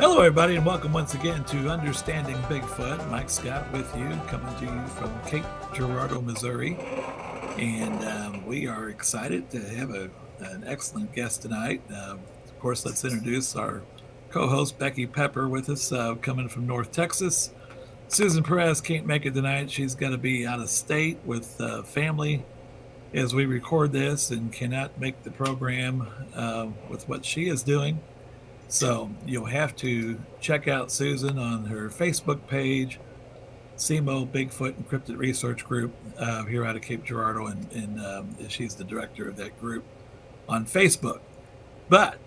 Hello, everybody, and welcome once again to Understanding Bigfoot. Mike Scott with you, coming to you from Cape Girardeau, Missouri. And we are excited to have an excellent guest tonight. Of course, let's introduce our co host, Becky Pepper, with us, coming from North Texas. Susan Perez can't make it tonight. She's got to be out of state with family as we record this and cannot make the program with what she is doing. So you'll have to check out Susan on her Facebook page, SEMO Bigfoot Encrypted Research Group here out of Cape Girardeau, and she's the director of that group on Facebook. But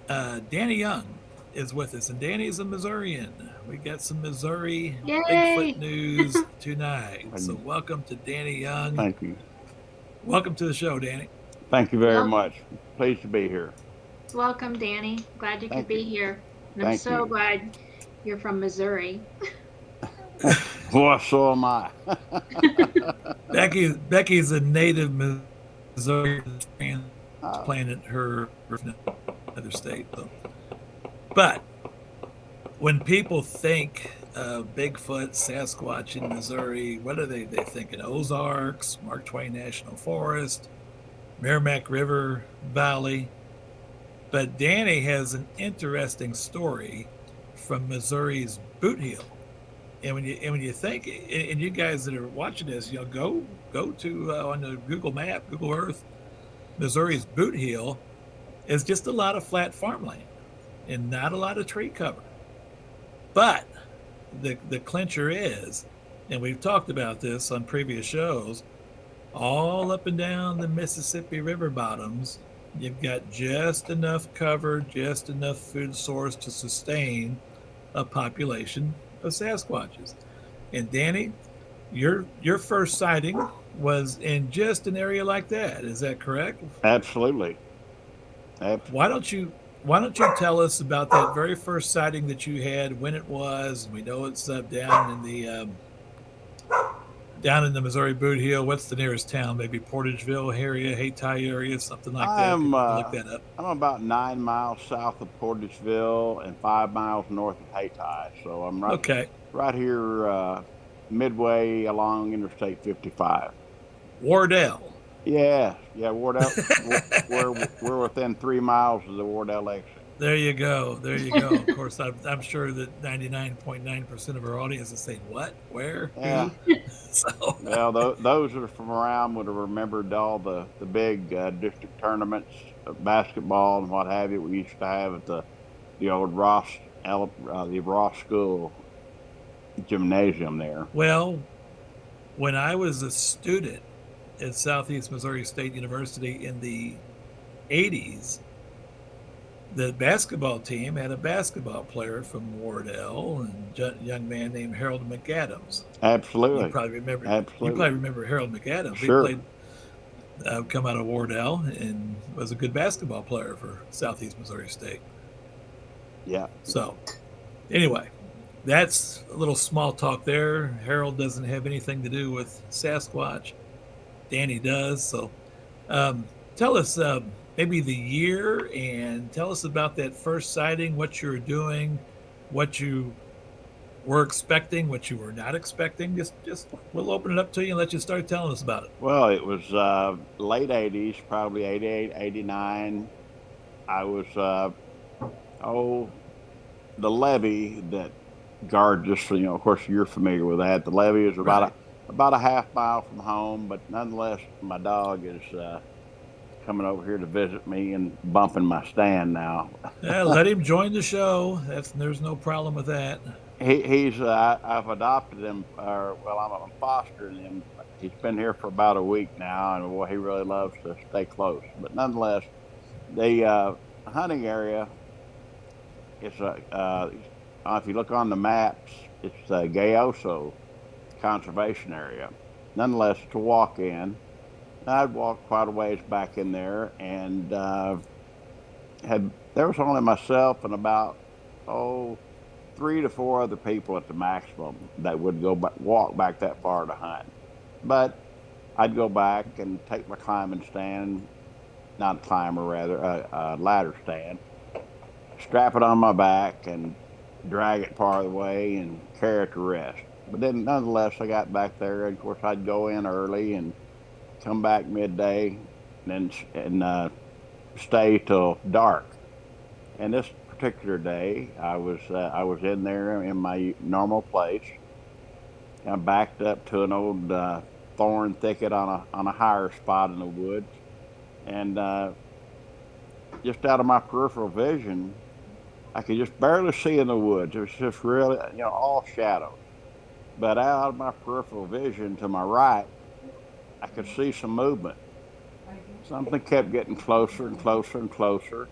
Danny Young is with us, and Danny's a Missourian. We got some Missouri Bigfoot Yay! news tonight. So And welcome to Danny Young. thank you. Welcome to the show, Danny. Thank you very Well, much. Pleased to be here. welcome, Danny. Glad you could Thank you. be here. And I'm Thank so you. glad you're from Missouri. Boy, so am I. Becky's a native Missouri Uh, transplanted her another state. So. But when people think Bigfoot, Sasquatch in Missouri, what are they thinking? Ozarks, Mark Twain National Forest, Merrimack River Valley. But Danny has an interesting story from Missouri's Bootheel. And when you think, and you guys that are watching this, go to on the Google map, Google Earth, Missouri's Bootheel is just a lot of flat farmland and not a lot of tree cover. But the clincher is, and we've talked about this on previous shows, all up and down the Mississippi River bottoms, you've got just enough cover, just enough food source to sustain a population of Sasquatches. And Danny, your first sighting was in just an area like that. Is that correct? Absolutely. Abs- Why don't you why don't you tell us about that very first sighting that you had, when it was? We know it's down in the Missouri Boot Heel. What's the nearest town? Maybe Portageville area, Hayti area, something like that. I'm People can look uh, that up. I'm about 9 miles south of Portageville and 5 miles north of Hayti. So I'm Okay, right here midway along Interstate 55. Wardell. Yeah, Wardell. We're within 3 miles of the Wardell exit. There you go. There you go. Of course, I'm sure that 99.9% of our audience is saying, "What? Where? Yeah, Who?" So, well, those that are from around would have remembered all the big district tournaments, basketball and what have you. We used to have at the old the Ross School gymnasium there. well, when I was a student at Southeast Missouri State University in the 80s, the basketball team had a basketball player from Wardell, and a young man named Harold McAdams. You Absolutely, probably remember. You absolutely, probably remember Harold McAdams. He sure, played, come out of Wardell, and was a good basketball player for Southeast Missouri State. yeah. So, anyway, that's a little small talk there. Harold doesn't have anything to do with Sasquatch. Danny does. So, tell us maybe the year, and tell us about that first sighting, what you were doing, what you were expecting, what you were not expecting. Just we'll open it up to you and let you start telling us about it. Well, it was late '80s, probably '88, '89. I was oh the levee that guards us. Of course, you're familiar with that. The levee is Right. about a half mile from home, but nonetheless, my dog is coming over here to visit me and bumping my stand now. Yeah, let him join the show. There's no problem with that. I've adopted him, or well, I'm fostering him. He's been here for about a week now, and well, he really loves to stay close. But nonetheless, the hunting area is if you look on the maps, it's the Gayoso Conservation Area. Nonetheless, to walk in, I'd walked quite a ways back in there, and had there was only myself and about oh 3 to 4 other people at the maximum that would walk back that far to hunt. But I'd go back and take my climbing stand, not a climber, rather, a ladder stand, strap it on my back, and drag it part of the way and carry it to rest. But then, nonetheless, I got back there, and of course, I'd go in early and come back midday, and stay till dark. And this particular day, I was in there in my normal place. I backed up to an old thorn thicket on a higher spot in the woods, and just out of my peripheral vision, I could just barely see in the woods. It was just really, all shadows. But out of my peripheral vision to my right, I could see some movement. Something kept getting closer and closer and closer,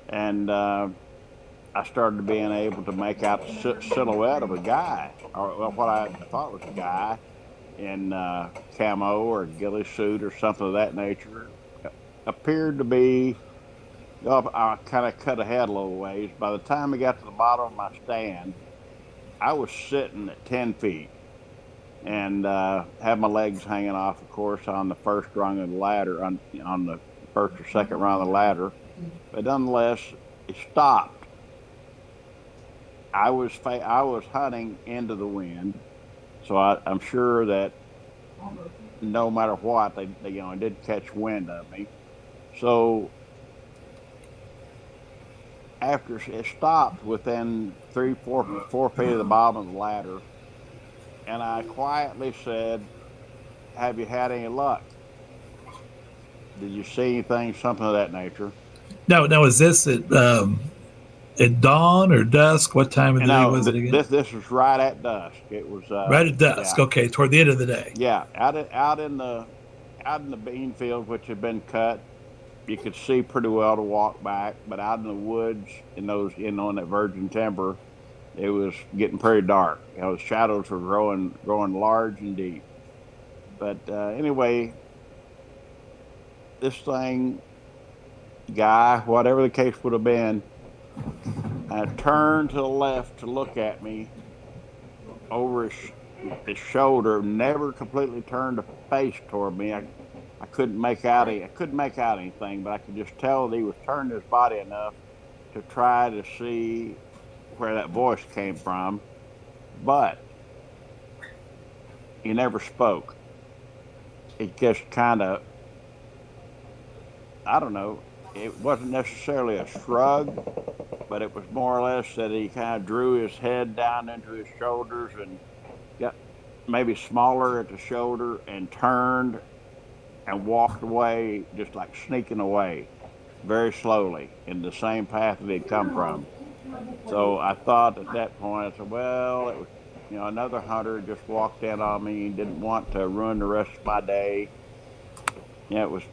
and I started being able to make out the silhouette of a guy, or well, what I thought was a guy in camo or ghillie suit or something of that nature. Appeared to be. Oh, I kind of cut ahead a little ways. By the time I got to the bottom of my stand, I was sitting at 10 feet and had my legs hanging off, of course, on the first rung of the ladder, on the first or second rung of the ladder. But nonetheless, it stopped. I was hunting into the wind, so I'm sure that no matter what, they did catch wind of me. So after it stopped within 4 feet of the bottom of the ladder, and I quietly said, "Have you had any luck? Did you see anything, something of that nature?" Now is this at dawn or dusk? What time of And the day now was it again? this was right at dusk. It was Right at dusk. yeah, Okay, toward the end of the day. yeah, out in the bean field, which had been cut. You could see pretty well to walk back, but out in the woods, in those, in that virgin timber, it was getting pretty dark. The shadows were growing large and deep. But anyway, this thing, guy, whatever the case would have been, turned to the left to look at me over his shoulder. Never completely turned a face toward me. I couldn't make out anything, but I could just tell that he was turning his body enough to try to see where that voice came from. But he never spoke. It just kind of, I don't know, it wasn't necessarily a shrug, but it was more or less that he kind of drew his head down into his shoulders and got maybe smaller at the shoulder and turned and walked away, just like sneaking away very slowly in the same path that he'd come from. So I thought at that point, I said, well, it was, another hunter just walked in on me and didn't want to ruin the rest of my day. It was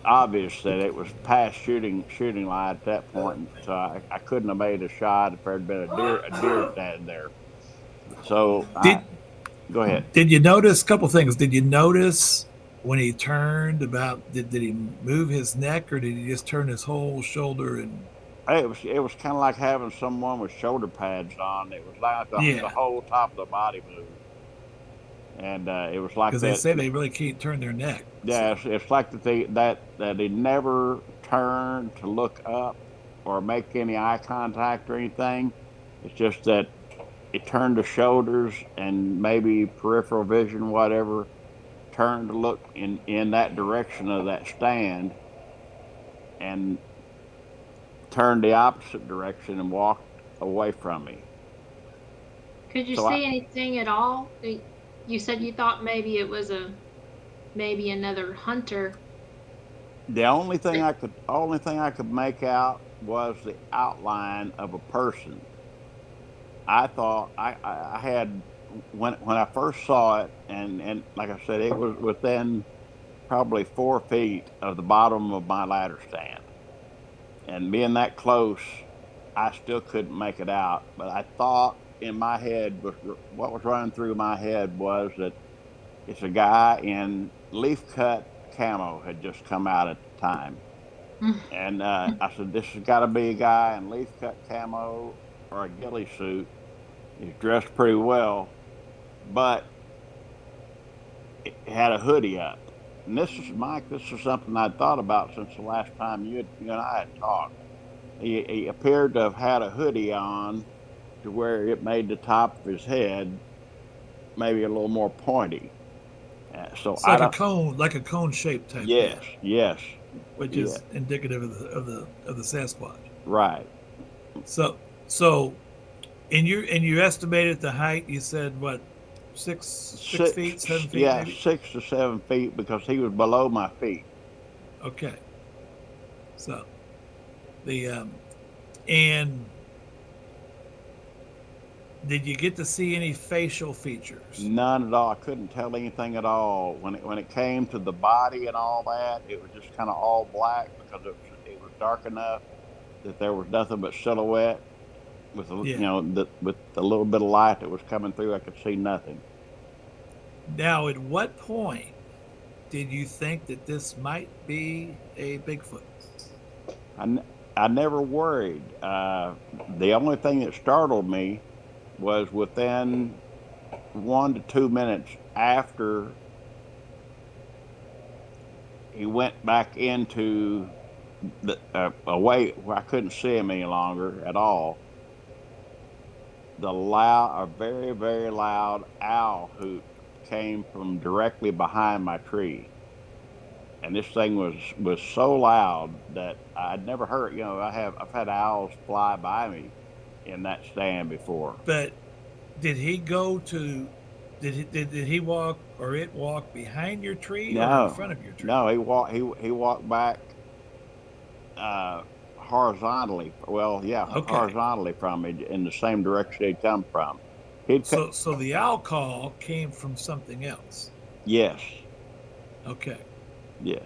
obvious that it was past shooting line at that point, so I couldn't have made a shot if there had been a deer standing there. So Did go ahead. did you notice a couple things? Did you notice when he turned about did he move his neck or did he just turn his whole shoulder and It was kind of like having someone with shoulder pads on. It was like the yeah. whole top of the body moved, and it was like Because they that. say they really can't turn their neck. Yeah, So it's like that he never turned to look up or make any eye contact or anything. It's just that he turned the shoulders and maybe peripheral vision, whatever, turned to look in that direction of that stand and turned the opposite direction and walked away from me. Could you So see anything at all? You said you thought maybe it was maybe another hunter. the only thing I could make out was the outline of a person. I thought I had when I first saw it, and like I said, it was within probably 4 feet of the bottom of my ladder stand, and being that close, I still couldn't make it out. But I thought in my head was what was running through my head was that it's a guy in leaf cut camo had just come out at the time, and I said this has got to be a guy in leaf cut camo or a ghillie suit. He's dressed pretty well, but it had a hoodie up. And this is Mike. This is something I'd thought about since the last time you and I had talked. He appeared to have had a hoodie on to where it made the top of his head maybe a little more pointy. So It's I don't. like a cone shaped type Yes, head, yes, which yeah, is indicative of the Sasquatch. right. So so and you estimated the height. You said what, 6 feet, 7 feet, Yeah, maybe. 6 to 7 feet because he was below my feet. Okay, so the and did you get to see any facial features? None at all. I couldn't tell anything at all when it came to the body and all that. It was just kind of all black because it was dark enough that there was nothing but silhouette with Yeah. with the little bit of light that was coming through. I could see nothing. Now, at what point did you think that this might be a Bigfoot? I, n- I never worried. The only thing that startled me was within 1 to 2 minutes after he went back into the away where I couldn't see him any longer at all. A very very loud owl hoot came from directly behind my tree, and this thing was so loud that I'd never heard. I've had owls fly by me in that stand before. But did he go to did he walk or it walk behind your tree or in No, front of your tree? no, he walked back uh, horizontally. Well, yeah, Okay. horizontally from me in the same direction he'd come from. He'd co- So the owl call came from something else. yes, Okay. yes,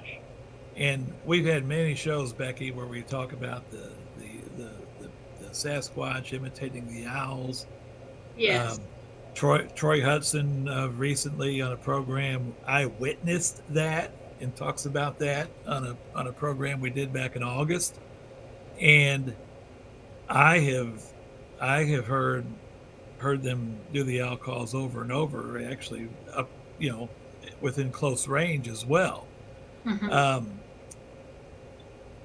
And we've had many shows, Becky, where we talk about the, the, the Sasquatch imitating the owls. Yes. Um, Troy Hudson recently on a program, I witnessed that and talks about that on a program we did back in August. And I have I have heard them do the owl calls over and over, actually up, you know, within close range as well. Hmm. Um,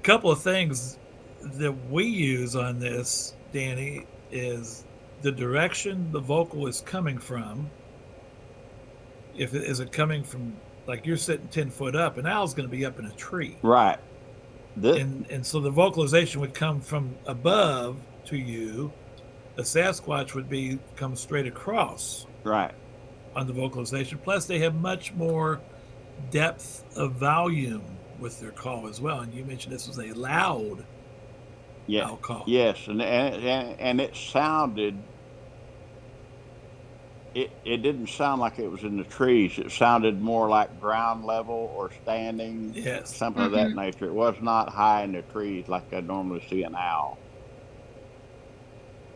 Couple of things that we use on this, Danny, is the direction the vocal is coming from. If it is it coming from, like you're sitting 10 foot up, an owl's going to be up in a tree, right. This, and so the vocalization would come from above to you. A Sasquatch would be come straight across right. on the vocalization. Plus, they have much more depth of volume with their call as well. And you mentioned this was a loud Yeah, owl call. yes, and it sounded. It didn't sound like it was in the trees. It sounded more like ground level or standing, Yes. something of that Hmm. nature. It was not high in the trees like I normally see an owl.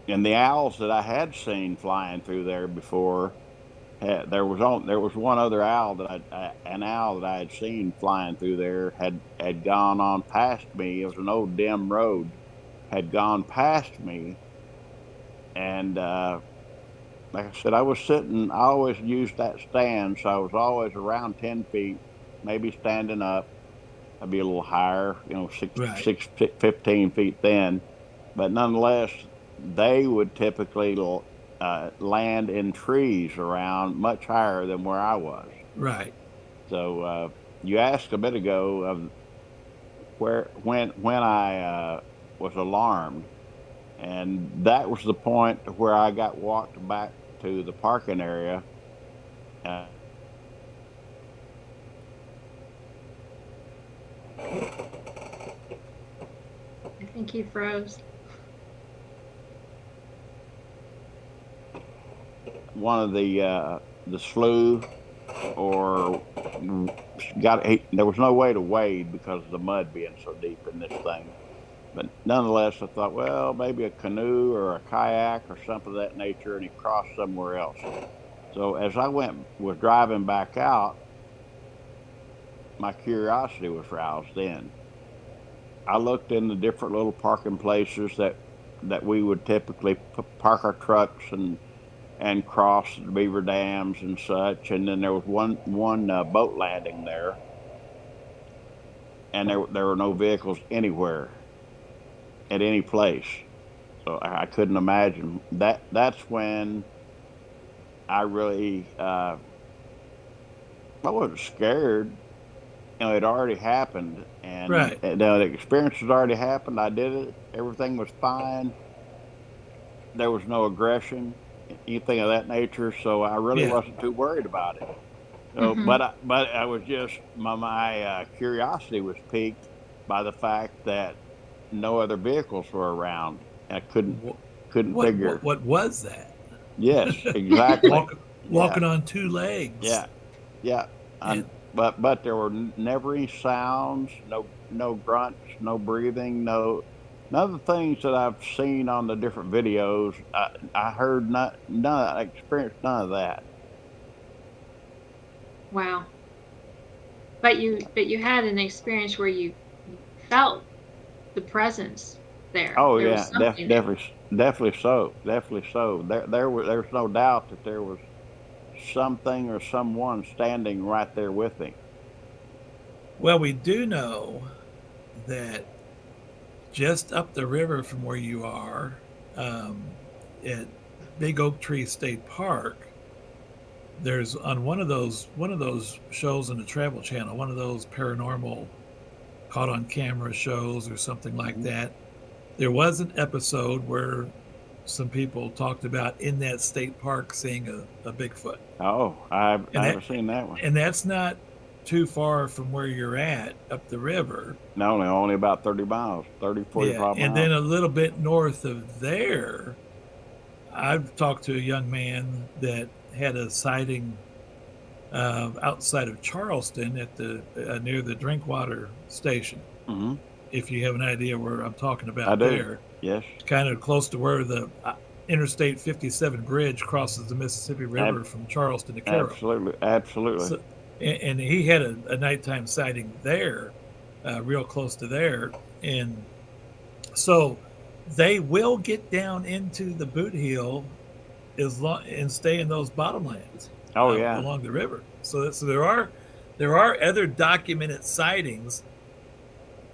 And the owls that I had seen flying through there before, there was one other owl an owl that I had seen flying through there had gone on past me. It was an old dim road, had gone past me, and like I said, I was sitting. I always used that stand, so I was always around 10 feet, maybe standing up. I'd be a little higher, Right. 15 feet then, but nonetheless, they would typically land in trees around much higher than where I was. Right. So you asked a bit ago of when I was alarmed, and that was the point where I got walked back to the parking area. Uh, I think he froze. One of the slough or there was no way to wade because of the mud being so deep in this thing. But nonetheless, I thought, well, maybe a canoe or a kayak or something of that nature, and he crossed somewhere else. So as I was driving back out, my curiosity was roused. Then I looked in the different little parking places that we would typically park our trucks and cross the beaver dams and such. And then there was one boat landing there, and there were no vehicles anywhere at any place. So I couldn't imagine that. That's when I really I wasn't scared. It already happened, and Right. the experience had already happened. I did it. Everything was fine. There was no aggression, anything of that nature. So I really Yeah. wasn't too worried about it. Hmm. But I was just my curiosity was piqued by the fact that no other vehicles were around. I What couldn't figure. what was that? Yes, exactly. Yeah, Walking on two legs. yeah, yeah. And But there were never any sounds, no grunts, no breathing, none of the things that I've seen on the different videos. I heard none. I experienced none of that. Wow. But you had an experience where you felt the presence there. Oh There yeah, was something there. definitely so, definitely so. There's no doubt that there was something or someone standing right there with him. well, we do know that just up the river from where you are, um, at Big Oak Tree State Park, there's on one of those shows on the Travel Channel, one of those paranormal caught on camera shows or something like Hmm. that. There was an episode where some people talked about in that state park seeing a Bigfoot, Oh, and I that haven't seen that one. and that's not too far from where you're at up the river. No, only about 30 miles, 30, Yeah, 45 and miles. then a little bit north of there, I've talked to a young man that had a sighting outside of Charleston at the near the Drinkwater station. Hmm. If you have an idea where I'm talking I about, do. there, Yes, kind of close to where the Interstate 57 bridge crosses the Mississippi Ab- River from Charleston to Cairo. absolutely, absolutely. So, and he had a nighttime sighting there, real close to there, and so they will get down into the Bootheel as long and stay in those bottomlands Oh yeah, along the river. So there are other documented sightings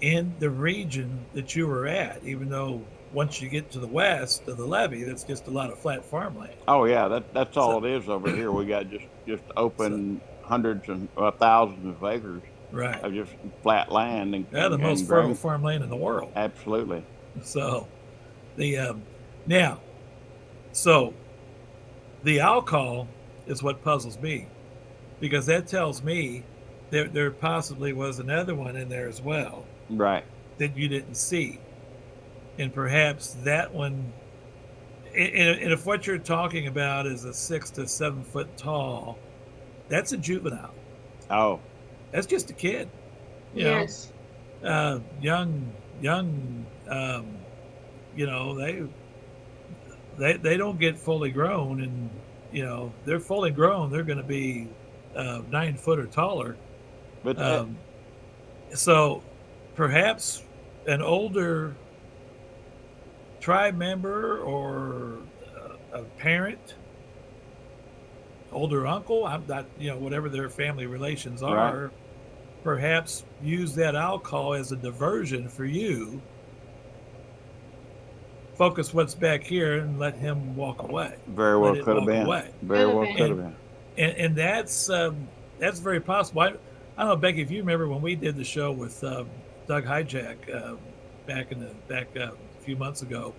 in the region that you were at, even though once you get to the west of the levee, that's just a lot of flat farmland. oh yeah. That's So, all it is over here. We got just so open hundreds and thousands of acres right, of just flat land yeah, the most and fertile grain. farmland in the world. Absolutely. So the now, so the alcohol is what puzzles me because that tells me there possibly was another one in there as well Right. that you didn't see, and perhaps that one. And if what you're talking about is a 6 to 7 foot tall, that's a juvenile. Oh, That's just a kid, you know, Yes. young. They don't get fully grown, and they're fully grown. They're going to be 9 foot or taller. but Um, so perhaps an older tribe member or a parent, older uncle, I'm not, whatever their family relations right. are, perhaps use that alcohol as a diversion for you. Focus what's back here and let him walk away. Very Let well it could have walk been. away. Very Could have well been. could have And been. and that's very possible. I don't know, Becky, if you remember when we did the show with Doug Hijack back a few months ago,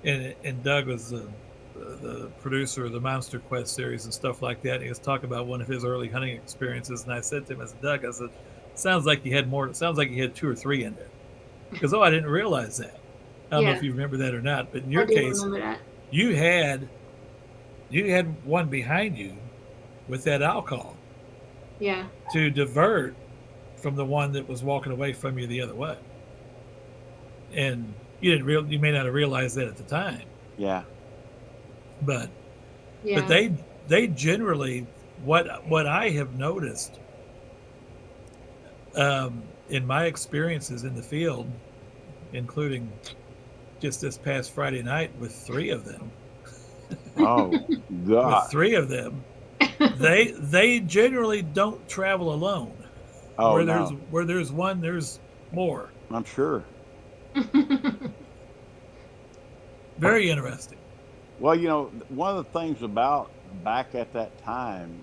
and Doug was the producer of the Monster Quest series and stuff like that. And he was talking about one of his early hunting experiences, and I said to him, "As Doug, I said, sounds like you had more. It sounds like you had 2 or 3 in there." Because I didn't realize that. I don't know if Yeah. you remember that or not, but in I your do case, remember that. you had you had one behind you with that alcohol Yeah. to divert from the one that was walking away from you the other way. And you may not have realized that at the time, Yeah. but Yeah. they generally, what I have noticed in my experiences in the field, including just this past Friday night with 3 of them, Oh with gosh. 3 of them, they generally don't travel alone. Oh no. Where there's one, there's more. I'm sure. Very interesting. Well, one of the things about back at that time,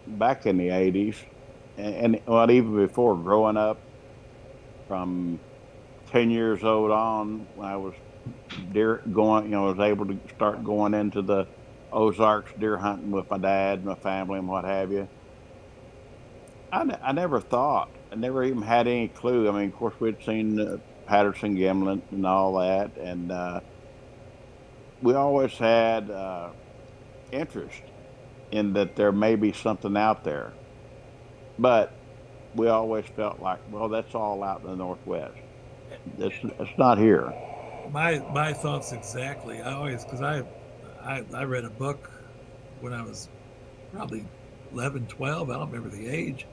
back in the 80s, and well, even before growing up from 10 years old on, when I was deer going, I was able to start going into the Ozarks deer hunting with my dad and my family and what have you. I never thought, I never even had any clue. I mean, of course, we'd seen Patterson Gimlet and all that, and we always had interest in that there may be something out there. But we always felt like, well, that's all out in the Northwest. It's not here. My thoughts exactly. I always because I read a book when I was probably 11, 12. I don't remember the age,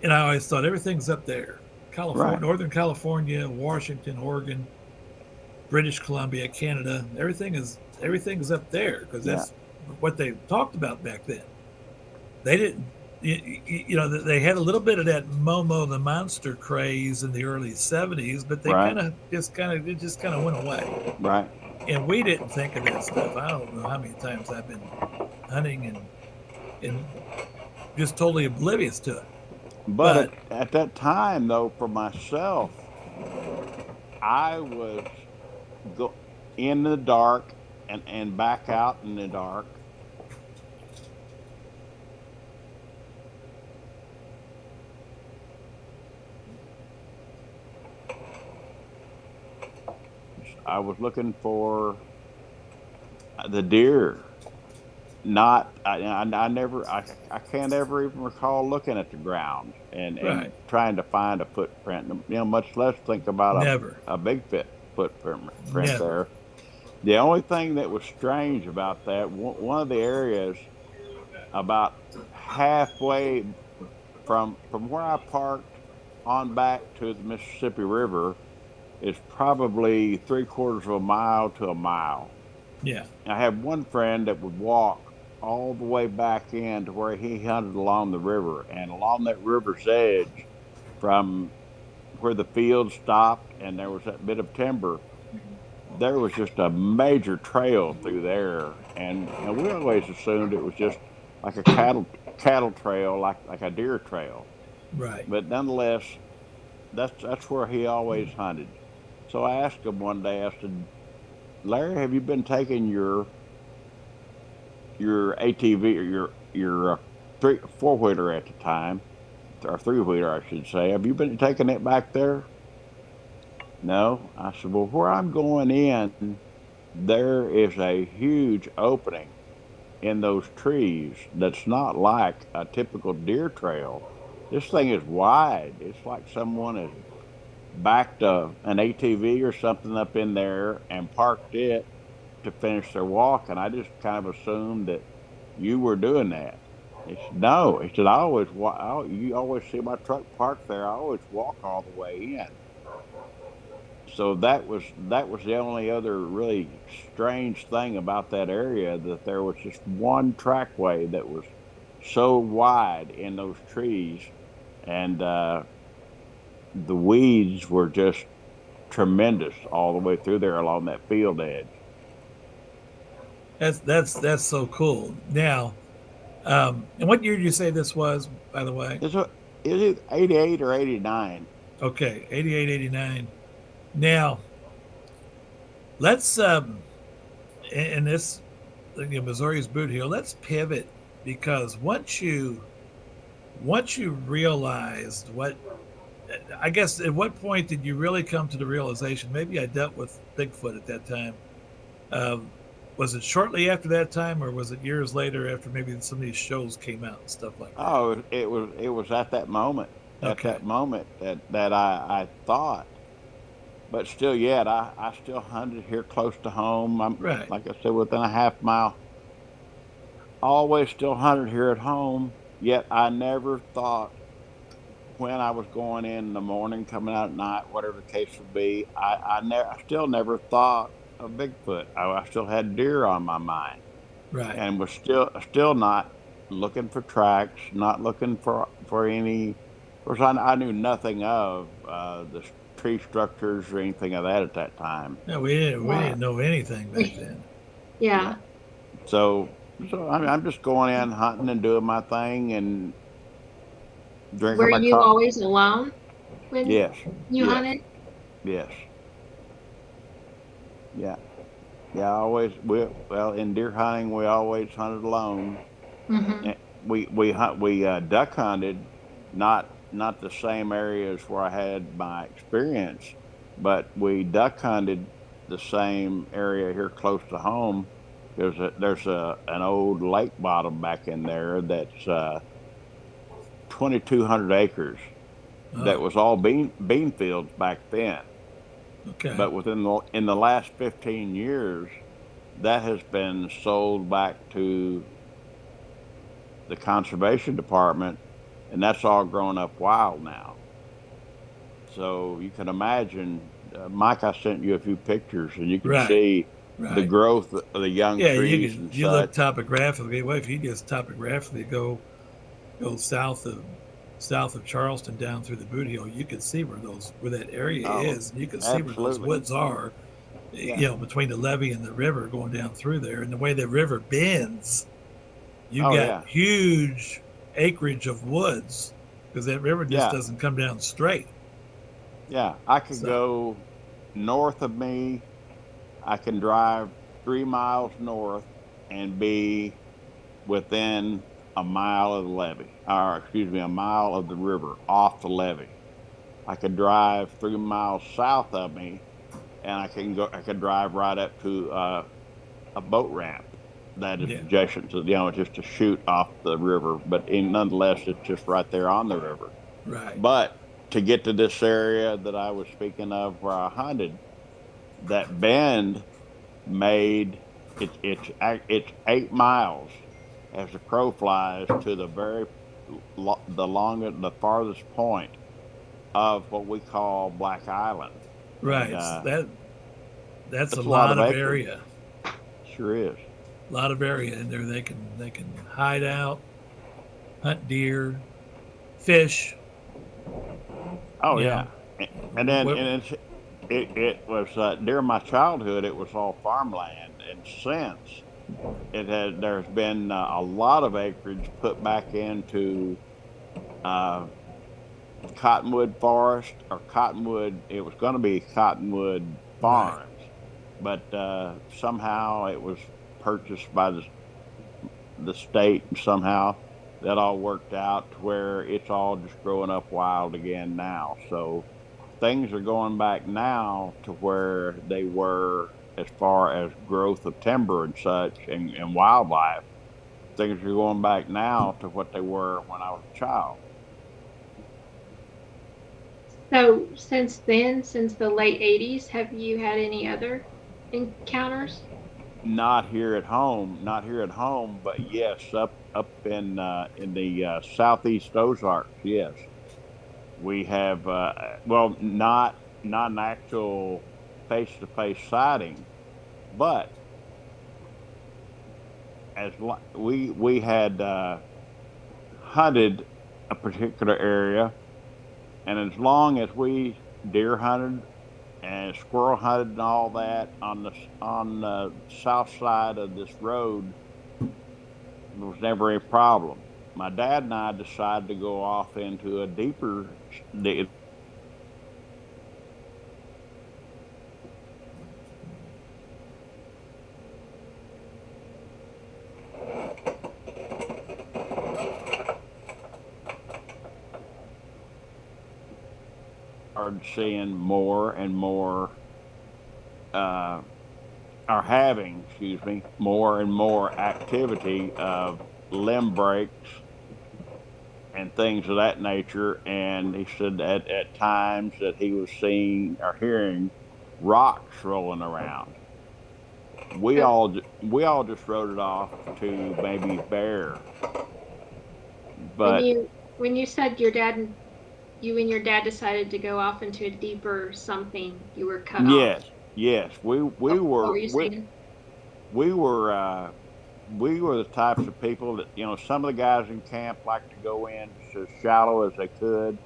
and I always thought everything's up there. California, Right. Northern California, Washington, Oregon, British Columbia, Canada. Everything's up there because Yeah. that's what they talked about back then. They didn't. They had a little bit of that Momo the monster craze in the early '70s, but they Right. it just kind of went away. Right. And we didn't think of that stuff. I don't know how many times I've been hunting and just totally oblivious to it. But But at that time, though, for myself, I was go in the dark and back out in the dark. I was looking for the deer. Not I never I can't ever even recall looking at the ground and right, trying to find a footprint. Much less think about never, a big footprint never. there. The only thing that was strange about that, one of the areas about halfway from where I parked on back to the Mississippi River is probably 3/4 of a mile to a mile. Yeah, I had one friend that would walk all the way back in to where he hunted along the river, and along that river's edge, from where the field stopped and there was that bit of timber, there was just a major trail through there, and we always assumed it was just like a cattle trail, like a deer trail. right. But nonetheless, that's where he always hunted. So I asked him one day. I said, "Larry, have you been taking your ATV or your three four wheeler at the time, or three wheeler, I should say? Have you been taking it back there?" No. I said, "Well, where I'm going in, there is a huge opening in those trees that's not like a typical deer trail. This thing is wide. It's like someone has backed an ATV or something up in there and parked it to finish their walk, and I just kind of assumed that you were doing that." He said, "No." He said, You always see my truck parked there. I always walk all the way in." So that was the only other really strange thing about that area, that there was just one trackway that was so wide in those trees, and the weeds were just tremendous all the way through there along that field edge. That's so cool. Now, and what year did you say this was, by the way? Is it 88 or 89? Okay, 88, 89. Now, let's in this Missouri's Bootheel, let's pivot because once you realized what, I guess, at what point did you really come to the realization? Maybe I dealt with Bigfoot at that time. Um, was it shortly after that time, or was it years later after maybe some of these shows came out and stuff like that? Oh, it was at that moment, Okay, that I thought, but still yet I still hunted here close to home. I'm, right, like I said, within a half mile. Always still hunted here at home. Yet I never thought, when I was going in the morning, coming out at night, whatever the case would be, I still never thought of Bigfoot. I still had deer on my mind, right, and was still not looking for tracks, not looking for any. Of course, I knew nothing of the tree structures or anything of that at that time. No, we Wow. didn't know anything back then. Yeah. So, I mean, I'm just going in hunting and doing my thing and drinking Were my you coffee. always alone when Yes, you yes, hunted? yes, yeah, yeah. I always well in deer hunting we always hunted alone. Mm-hmm. Eh, we duck hunted, not the same areas where I had my experience, but we duck hunted the same area here close to home. There's an old lake bottom back in there that's 2,200 acres that Oh, was all bean fields back then. okay. But in the last 15 years, that has been sold back to the conservation department, and that's all grown up wild now. So you can imagine, Mike. I sent you a few pictures, and you can Right, see the right. growth of the young Yeah, trees and you look such. topographically. Well, if you just topographically go south of Charleston down through the Bootheel, you can see where that area Oh, is, and you can see where those absolutely. woods are. Yeah. Between the levee and the river going down through there, and the way the river bends, you Oh, got yeah. huge acreage of woods because that river just Yeah. doesn't come down straight. Yeah. I could So go north of me. I can drive 3 miles north and be within a mile of the levee, or excuse me, a mile of the river off the levee. I could drive 3 miles south of me, and I could drive right up to a boat ramp that is yeah, adjacent to, just to shoot off the river. But nonetheless, it's just right there on the river. right, But to get to this area that I was speaking of where I hunted, that bend made it's 8 miles as the crow flies to the the farthest point of what we call Black Island, and right. That's a that's a lot lot of of acreage. area, Sure is. a lot of area in there. They can hide out, hunt deer, fish. Oh You yeah, know, and then what, it was during my childhood it was all farmland, and since there's been a lot of acreage put back into uh, cottonwood forest or cottonwood. It was going to be cottonwood right, farms, but somehow it was purchased by the state, and somehow that all worked out to where it's all just growing up wild again now. So things are going back now to where they were as far as growth of timber and such, and wildlife. Things are going back now to what they were when I was a child. So since then, since the late 80s, have you had any other encounters? Not here at home, not here at home, but yes, up in the southeast Ozarks. Yes, we have. Well, not an actual face to face sighting, but we had hunted a particular area, and as long as we deer hunted and squirrel hunted and all that on the south side of this road, there was never a problem. My dad and I decided to go off into a deeper. Started seeing more and more, uh, are having, excuse me, more and more activity of limb breaks and things of that nature. And he said that at times that he was seeing or hearing rocks rolling around. We So all we all just wrote it off to maybe bear, when but you said you and your dad decided to go off into a deeper something, you were cut off. yes, yes, What were you saying? we were we were the types of people that, some of the guys in camp liked to go in just as shallow as they could.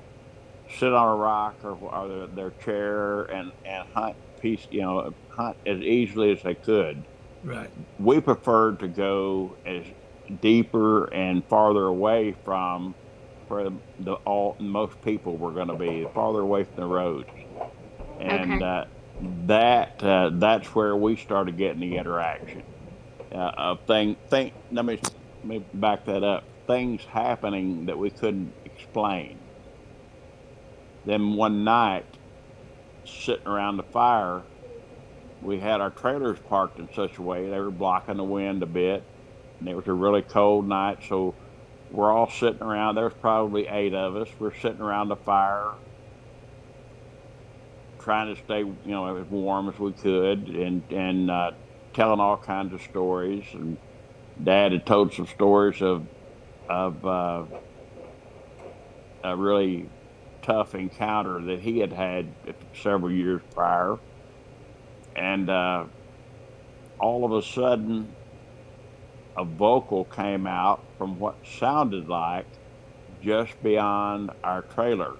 sit on a rock or their chair and hunt hunt as easily as they could. Right. We preferred to go as deeper and farther away from where the all most people were going to be, farther away from the roads, and Okay. that's where we started getting the interaction of thing. Let me back that up. Things happening that we couldn't explain. Then one night, sitting around the fire, we had our trailers parked in such a way they were blocking the wind a bit, and it was a really cold night. So we're all sitting around. There was probably 8 of us. We're sitting around the fire, trying to stay, as warm as we could, and telling all kinds of stories. And Dad had told some stories of a really tough encounter that he had had several years prior, and all of a sudden, a vocal came out from what sounded like just beyond our trailers.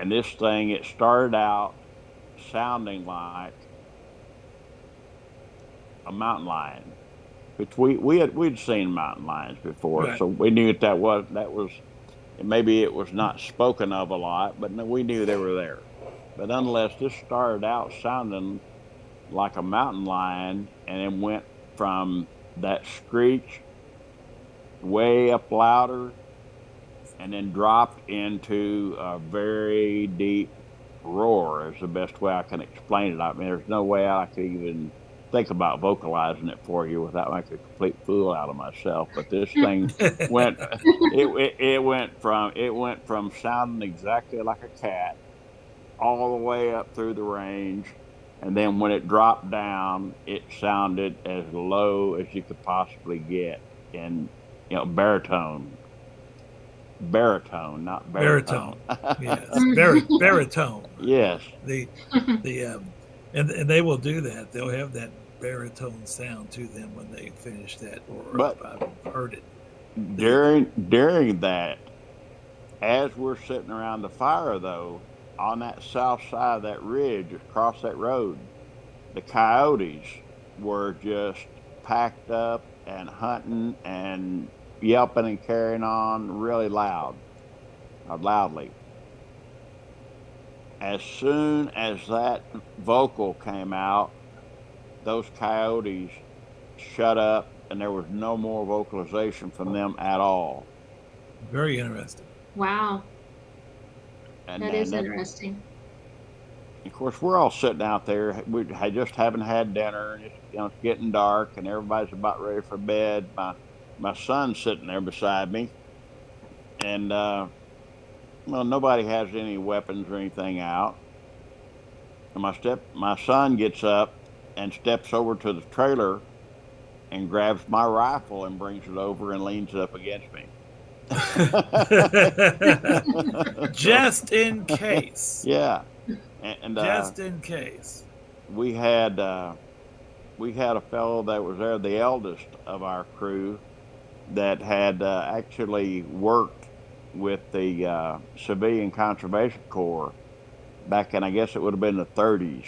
And this thing, it started out sounding like a mountain lion, which we'd seen mountain lions before, Right. so we knew that was maybe it was not spoken of a lot, but no, we knew they were there. But nonetheless, this started out sounding like a mountain lion, and then went from that screech way up louder, and then dropped into a very deep roar. Is the best way I can explain it. I mean, there's no way I could even think about vocalizing it for you without making a complete fool out of myself. But this thing went it went from sounding exactly like a cat all the way up through the range. And then when it dropped down, it sounded as low as you could possibly get in, baritone, not baritone. Baritone. Yes. Baritone. Yes. The and they will do that. They'll have that baritone sound to them when they finish that roar But up. I've heard it. The during that, as we're sitting around the fire, though, on that south side of that ridge across that road, the coyotes were just packed up and hunting and yelping and carrying on really loudly. As soon as that vocal came out, those coyotes shut up, and there was no more vocalization from them at all. very interesting. Wow, And that is and that, interesting. of course, we're all sitting out there. We had just haven't had dinner, and it's getting dark, and everybody's about ready for bed. My son's sitting there beside me, and well, nobody has any weapons or anything out. And my son gets up and steps over to the trailer and grabs my rifle and brings it over and leans it up against me. So, Just in case. yeah, and Just in case. we had we had a fellow that was there, the eldest of our crew, that had actually worked with the Civilian Conservation Corps back in, I guess it would have been the 30s,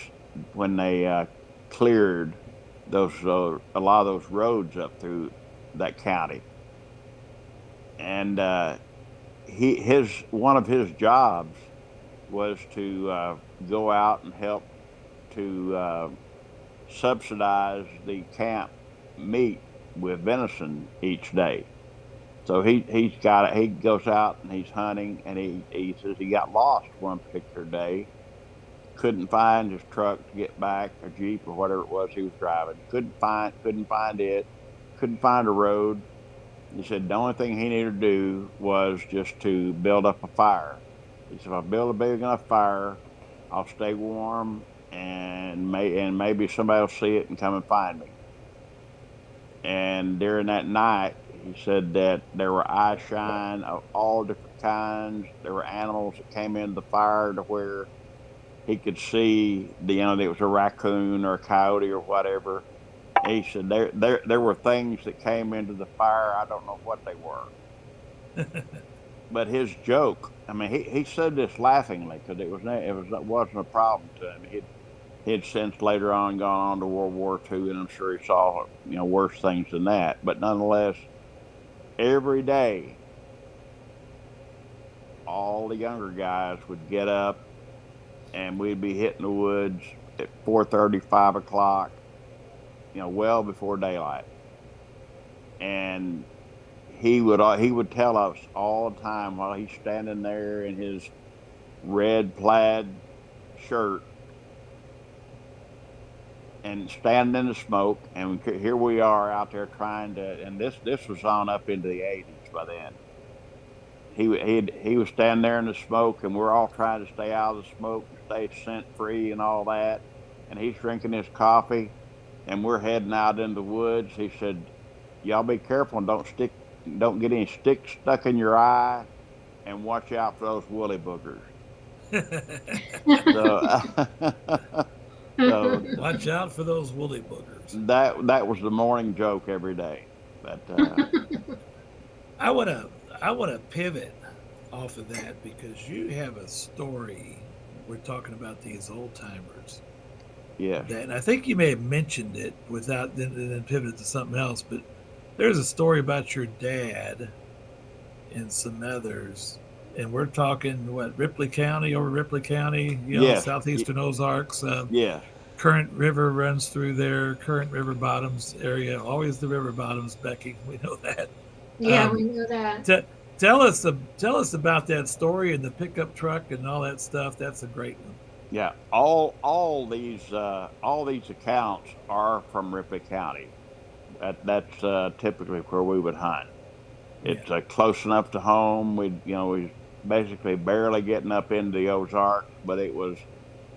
when they cleared those a lot of those roads up through that county. And he his one of his jobs was to go out and help to subsidize the camp meat with venison each day. So he's got it. He goes out and he's hunting, and he says he got lost one particular day. Couldn't find his truck to get back, or jeep or whatever it was he was driving. Couldn't find it. Couldn't find a road. He said the only thing he needed to do was just to build up a fire. He said, if I build a big enough fire, I'll stay warm, and maybe somebody will see it and come and find me. And during that night, he said that there were eye shine of all different kinds. There were animals that came into the fire to where he could see it was a raccoon or a coyote or whatever. And he said there were things that came into the fire. I don't know what they were. but his joke, I mean, he said this laughingly because it wasn't a problem to him. He'd since later on gone on to World War II, and I'm sure he saw worse things than that. But nonetheless, every day, all the younger guys would get up, and we'd be hitting the woods at 4:30, 5 o'clock, well before daylight, and he would tell us all the time while he's standing there in his red plaid shirt and standing in the smoke, and here we are out there trying to. And this was on up into the 80s by then. He was standing there in the smoke, and we're all trying to stay out of the smoke and stay scent free and all that. And he's drinking his coffee, and we're heading out in the woods. He said, "Y'all be careful and don't get any sticks stuck in your eye, and watch out for those woolly boogers." So, so Watch out for those woolly boogers. that was the morning joke every day. But I wanna pivot off of that because you have a story. We're talking about these old timers. yes, That, and I think you may have mentioned it without then pivot to something else. But there's a story about your dad and some others, and we're talking what Ripley County, over Ripley County, yes, southeastern Ozarks. yes. Current River runs through there. Current River Bottoms area, always the River Bottoms, Becky. We know that. Yeah, Um, we know that. tell us about that story and the pickup truck and all that stuff. That's a great one. Yeah, all these accounts are from Ripley County. That's typically where we would hunt. Yeah. It's close enough to home. We basically barely getting up into the Ozarks, but it was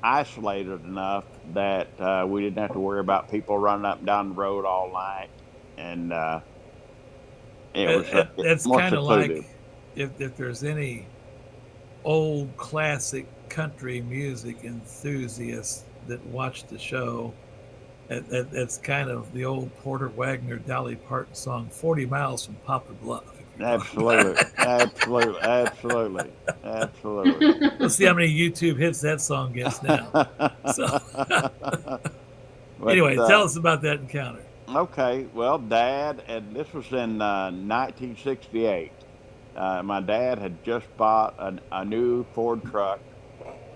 isolated enough that we didn't have to worry about people running up and down the road all night, and it was That's more kind of like secluded. if there's any old classic country music enthusiasts that watch the show, that's kind of the old Porter Wagner, Dolly Parton song, 40 Miles from Poplar Bluff. If you're talking Absolutely, absolutely, absolutely, absolutely. Let's see how many YouTube hits that song gets now. So, But anyway, tell us about that encounter. okay, well, Dad, and this was in 1968. My dad had just bought a new Ford truck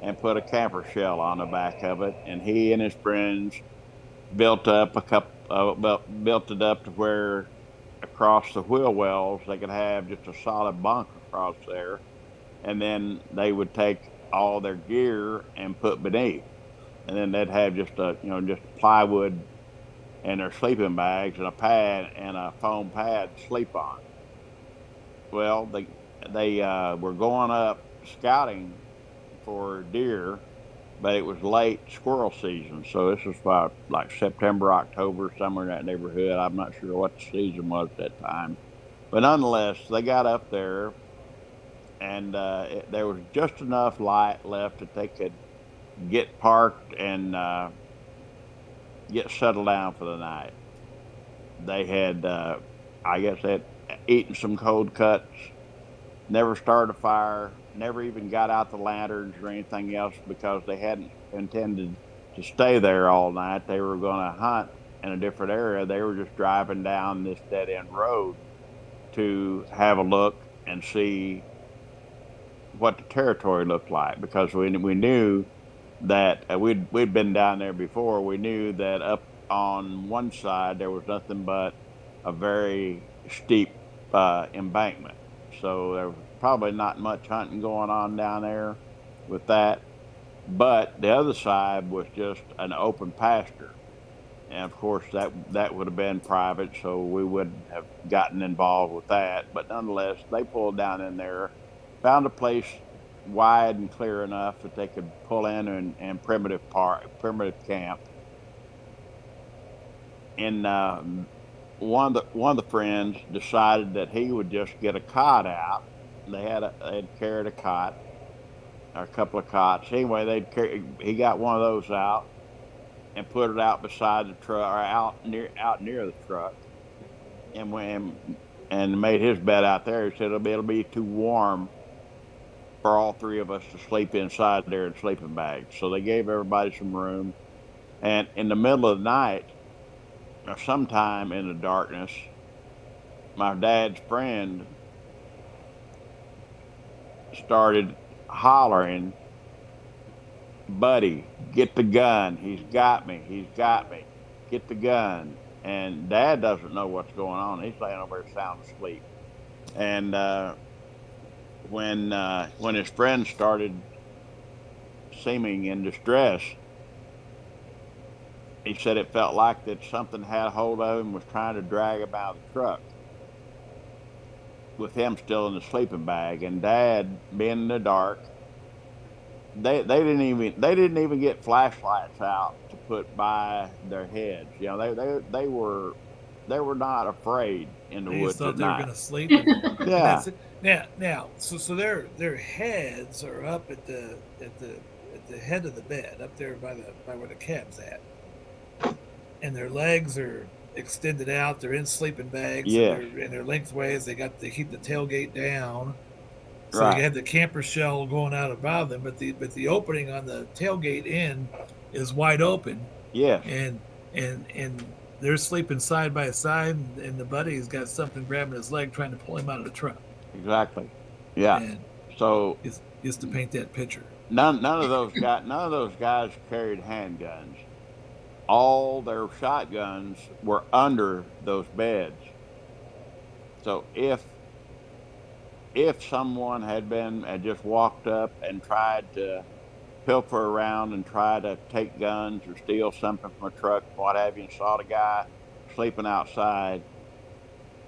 and put a camper shell on the back of it, and he and his friends built it up to where across the wheel wells they could have just a solid bunk across there, and then they would take all their gear and put beneath, and then they'd have just plywood and their sleeping bags and a pad and a foam pad to sleep on. Well, they were going up scouting for deer, but it was late squirrel season, so this was about like September, October, somewhere in that neighborhood. I'm not sure what the season was at that time, but nonetheless, they got up there, and there was just enough light left that they could get parked and get settled down for the night. They had, I guess, they had eaten some cold cuts, never started a fire, never even got out the lanterns or anything else because they hadn't intended to stay there all night. They were going to hunt in a different area. They were just driving down this dead end road to have a look and see what the territory looked like because we knew that we'd been down there before. We knew that up on one side there was nothing but a very steep embankment, so there was probably not much hunting going on down there with that. But the other side was just an open pasture, and of course that would have been private, so we wouldn't have gotten involved with that. But nonetheless, they pulled down in there, found a place wide and clear enough that they could pull in and primitive camp. And one of the friends decided that he would just get a cot out. They had carried a cot, or a couple of cots. Anyway, he got one of those out and put it out beside the truck, or out near the truck. And when and made his bed out there. He said it'll be too warm for all three of us to sleep inside there in sleeping bags. So they gave everybody some room. And in the middle of the night, or sometime in the darkness, my dad's friend started hollering, "Buddy, get the gun. He's got me. He's got me. Get the gun." And Dad doesn't know what's going on. He's laying over there sound asleep. And when his friend started seeming in distress, he said it felt like that something had hold of him, was trying to drag him out of the truck with him still in the sleeping bag. And Dad, being in the dark, they didn't even get flashlights out to put by their heads. You know, they were not afraid in the They just woods thought at they were night. going to sleep, and Yeah, that's it. Now, so their heads are up at the head of the bed, up there by where the cab's at, and their legs are extended out. They're in sleeping bags, and yes, they're lengthways. They keep the tailgate down, so you right, have the camper shell going out above them, but the opening on the tailgate end is wide open, yes, and and they're sleeping side by side, and the buddy's got something grabbing his leg, trying to pull him out of the truck. exactly, yeah. And So just to paint that picture. none of those guys carried handguns. All their shotguns were under those beds. So if someone had just walked up and tried to pilfer around and try to take guns or steal something from a truck, what have you, and saw the guy sleeping outside,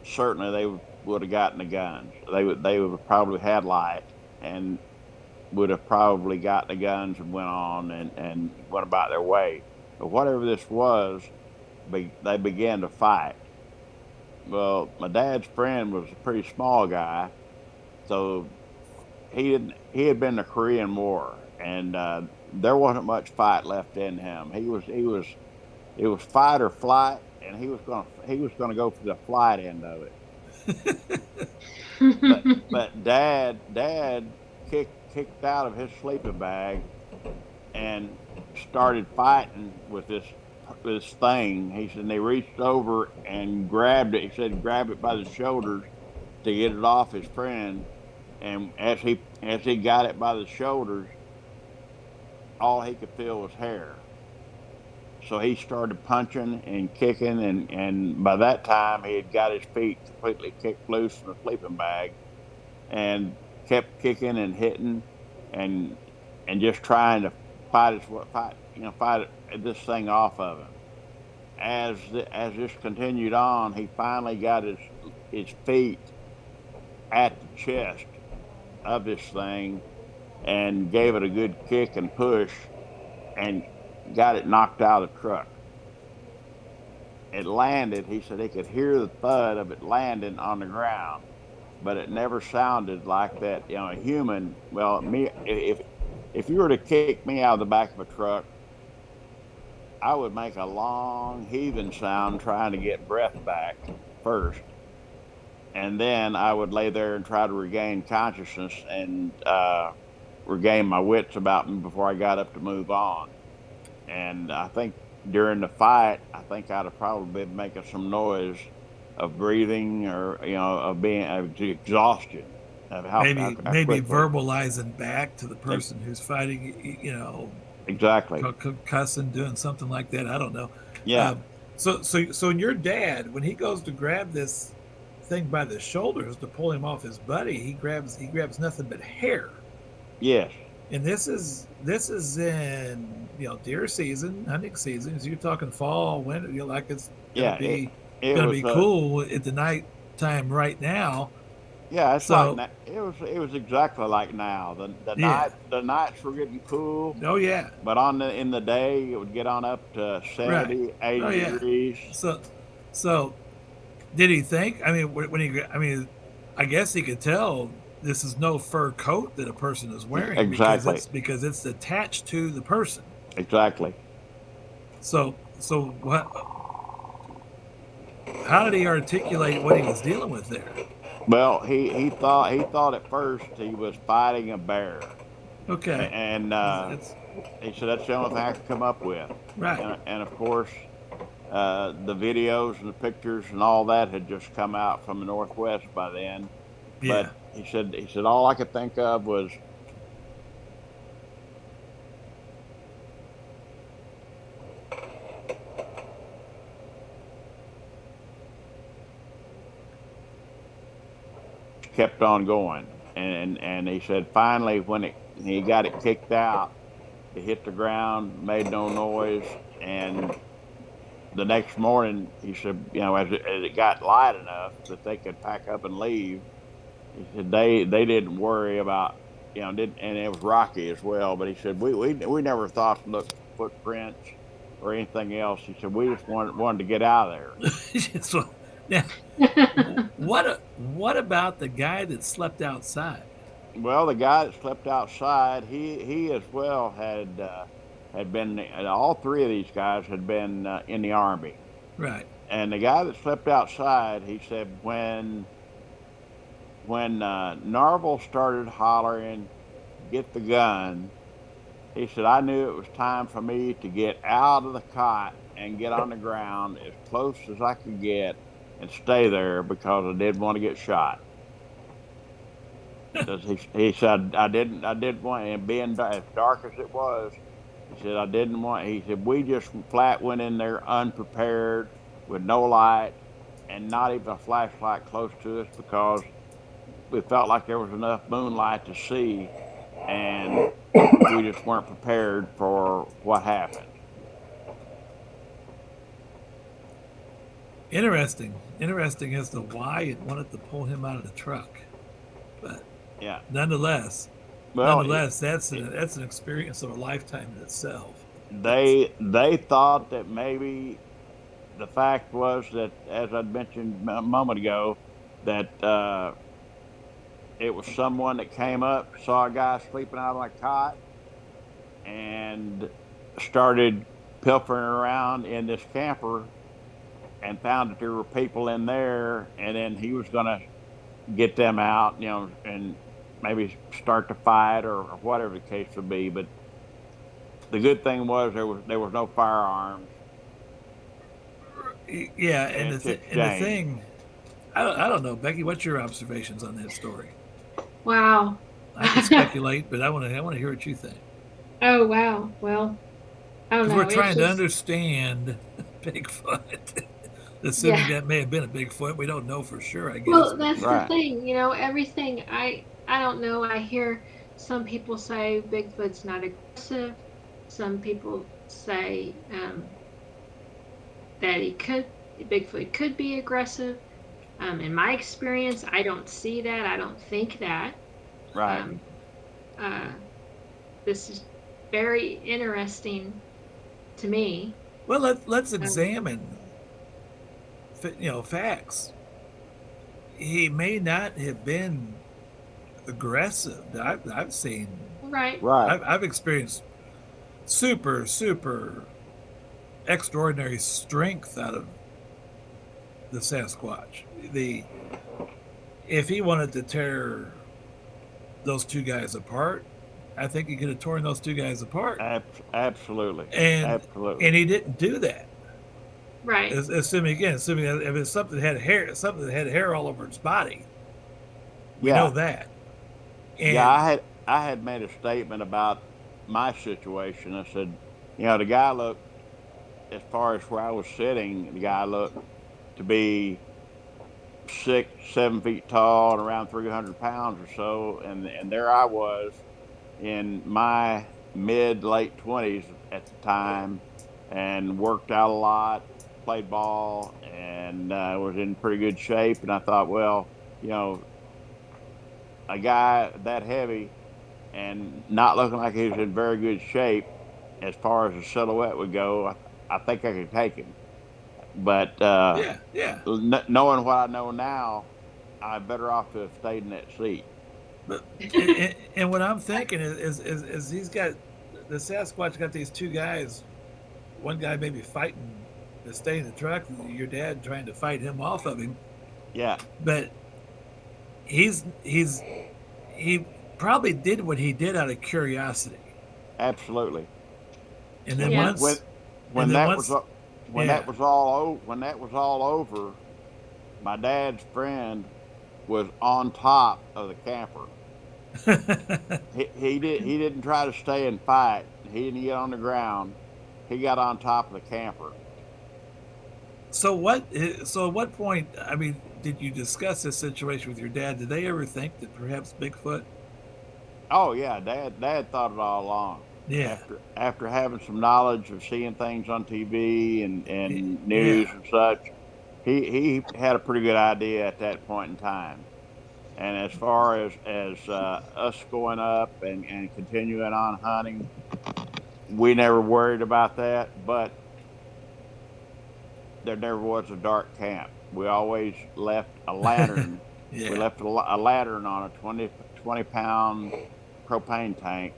certainly they would have gotten the guns. They would have probably had light and would have probably got the guns and went on and went about their way. But whatever this was, they began to fight. Well, my dad's friend was a pretty small guy, so he had been in the Korean War, and there wasn't much fight left in him. It was fight or flight, and he was gonna go for the flight end of it. But dad kicked out of his sleeping bag and started fighting with this thing. He said, and they reached over and grabbed it. He said, grab it by the shoulders to get it off his friend. And as he got it by the shoulders, all he could feel was hair. So he started punching and kicking, and by that time he had got his feet completely kicked loose from the sleeping bag, and kept kicking and hitting, and just trying to fight this thing off of him. As this continued on, he finally got his feet at the chest of this thing and gave it a good kick and push and got it knocked out of the truck. It landed. He said he could hear the thud of it landing on the ground, but it never sounded like that. You know, a human. Well, me, if you were to kick me out of the back of a truck, I would make a long heaving sound trying to get breath back first, and then I would lay there and try to regain consciousness and regain my wits about me before I got up to move on. And I think during the fight, I think I'd have probably been making some noise of breathing, or of being of exhaustion, of how Maybe quickly. verbalizing back to the person who's fighting, Exactly. cussing, doing something like that. I don't know. Yeah. Um, so your dad, when he goes to grab this thing by the shoulders to pull him off his buddy, he grabs nothing but hair. Yes. And this is in deer season, hunting season. So you're talking fall, winter. Like it's gonna Yeah. be It gonna was. be cool at the night time right now. Yeah. It's like So it was exactly like now. yeah, The nights were getting cool, oh yeah, but in the day it would get on up to right, 70, oh 80 yeah. degrees. So did he think? I mean, when he, I mean, I guess he could tell this is no fur coat that a person is wearing because Exactly. it's attached to the person. Exactly. So what? how did he articulate what he was dealing with there? Well, he thought at first he was fighting a bear, Okay, and it's he said that's the only thing I could come up with. right. And of course, the videos and the pictures and all that had just come out from the Northwest by then. Yeah, But he said all I could think of was kept on going. And he said finally when he got it kicked out, it hit the ground, made no noise, and the next morning he said, as it got light enough that they could pack up and leave, he said they didn't worry about, didn't, and it was rocky as well. But he said we never thought to look for footprints or anything else. He said we just wanted to get out of there. so, now, what about the guy that slept outside? Well, the guy that slept outside, he as well had been. All three of these guys had been in the army, Right. and the guy that slept outside, he said when Narvel started hollering, "Get the gun," he said I knew it was time for me to get out of the cot and get on the ground as close as I could get and stay there because I didn't want to get shot. Because he said I didn't want, and being as dark as it was, he said I didn't want. He said we just flat went in there unprepared with no light and not even a flashlight close to us because we felt like there was enough moonlight to see, and we just weren't prepared for what happened. Interesting as to why it wanted to pull him out of the truck, but Yeah. nonetheless, Well, nonetheless, that's an experience of a lifetime in itself. they thought that maybe the fact was that, as I'd mentioned a moment ago, that it was someone that came up, saw a guy sleeping out on a cot, and started pilfering around in this camper and found that there were people in there, and then he was going to get them out, and maybe start to fight or whatever the case would be. But the good thing was there was no firearms Yeah, to and the exchange. thing, I don't know, Becky. What's your observations on that story? Wow. I could speculate, but I want to hear what you think Oh, wow. Well, I don't because we're know. It's trying to just, understand Bigfoot. Assuming yeah. that may have been a Bigfoot, we don't know for sure, I guess. Well, But that's the Right. thing. Everything I don't know. I hear some people say Bigfoot's not aggressive. Some people say that Bigfoot could be aggressive. In my experience, I don't see that. I don't think that. Right. Um, uh, this is very interesting to me. well, let's Um, examine, facts. He may not have been aggressive. I've seen, right. Right. I've experienced super extraordinary strength out of the Sasquatch. The If he wanted to tear those two guys apart, I think he could have torn those two guys apart, Absolutely. and Absolutely. he didn't do that. Right. Assuming that if it's something that had hair all over its body, we know Yeah. that. Yeah. And I had made a statement about my situation. I said, the guy looked, as far as where I was sitting, the guy looked to be 6, 7 feet tall and around 300 pounds or so, and there I was in my mid late 20s at the time, and worked out a lot, played ball, and was in pretty good shape. And I thought, well, you know, a guy that heavy and not looking like he was in very good shape as far as the silhouette would go, I think I could take him. But yeah, knowing what I know now, I'm better off to have stayed in that seat. but and what I'm thinking is he's got the Sasquatch got these two guys, one guy maybe fighting to stay in the truck. Your dad trying to fight him off of him, Yeah, but he probably did what he did out of curiosity. absolutely. And then And Yeah. once, when and then that was once, yeah, when that was all over, my dad's friend was on top of the camper. He didn't try to stay and fight. He didn't get on the ground. He got on top of the camper. so what? So at what point? I mean, did you discuss this situation with your dad? Did they ever think that perhaps Bigfoot? Oh yeah, Dad thought it all along. Yeah, After having some knowledge of seeing things on TV and yeah. news and such, he had a pretty good idea at that point in time. And as far as us going up and continuing on hunting, we never worried about that. But there never was a dark camp. We always left a lantern. We Yeah, left a lantern on a 20 pound propane tank.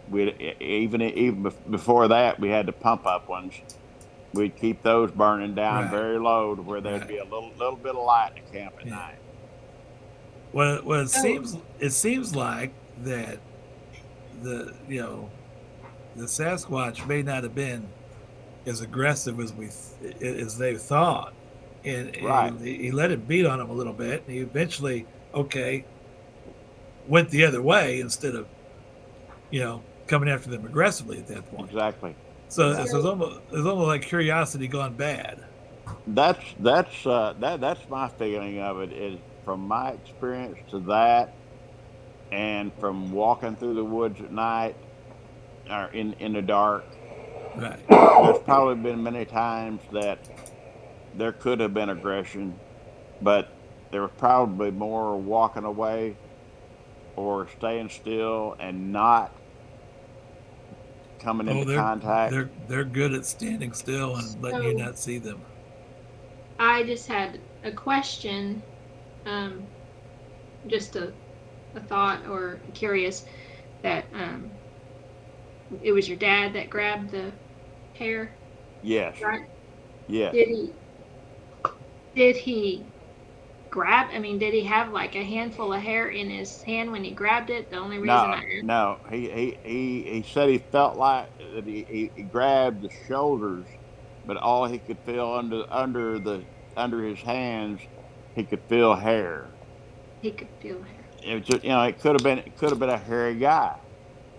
We even before that we had the pump up ones. We'd keep those burning down right, very low to where there'd right. be a little bit of light to camp at Yeah. night. Well, So it seems like that the the Sasquatch may not have been as aggressive as they thought, and Right. he let it beat on him a little bit. And he eventually, okay, went the other way instead of coming after them aggressively at that point. Exactly. So, Exactly. it's almost like curiosity gone bad. That's my feeling of it is from my experience to that, and from walking through the woods at night or in the dark. Right. There's probably been many times that there could have been aggression, but there was probably more walking away or staying still and not coming Oh, into contact. they're good at standing still and letting you so not see them. I just had a question, um, just a thought or curious that it was your dad that grabbed the hair, Yes, right? yes. Did he grab? I mean, did he have like a handful of hair in his hand when he grabbed it? The only reason No, I asked, no. He said he felt like that he grabbed the shoulders, but all he could feel under his hands, he could feel hair. he could feel hair. It was just, it could have been a hairy guy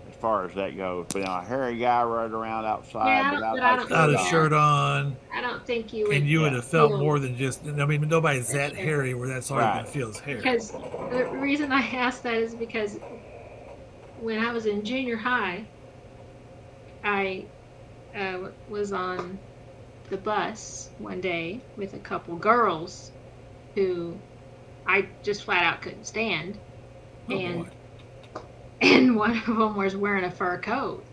as far as that goes. But a hairy guy running around outside Yeah, without but no I don't Without shirt a think on. shirt on, I don't think you and would you would Yeah, have felt feel more than just. I mean, nobody's the that hair hairy where that's all you're right. gonna feel is hair. because the reason I asked that is because when I was in junior high, I was on the bus one day with a couple girls who I just flat out couldn't stand, Oh boy. and and one of them was wearing a fur coat,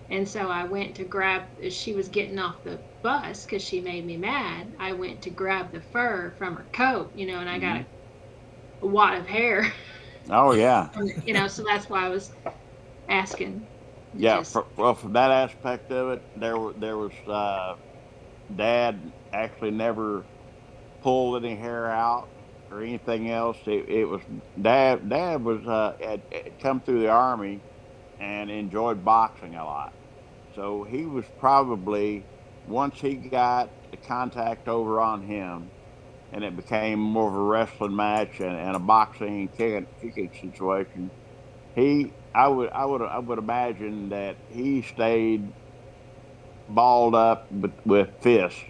and so I went to grab. As she was getting off the bus because she made me mad, I went to grab the fur from her coat, and I got Hmm. a wad of hair, Oh yeah, so that's why I was asking. yeah. Just Well, from that aspect of it, there was Dad actually never pulled any hair out or anything else. It was Dad. Dad was had come through the army and enjoyed boxing a lot. So he was probably once he got the contact over on him, and it became more of a wrestling match and a boxing and kicking situation. I would imagine that he stayed balled up with fists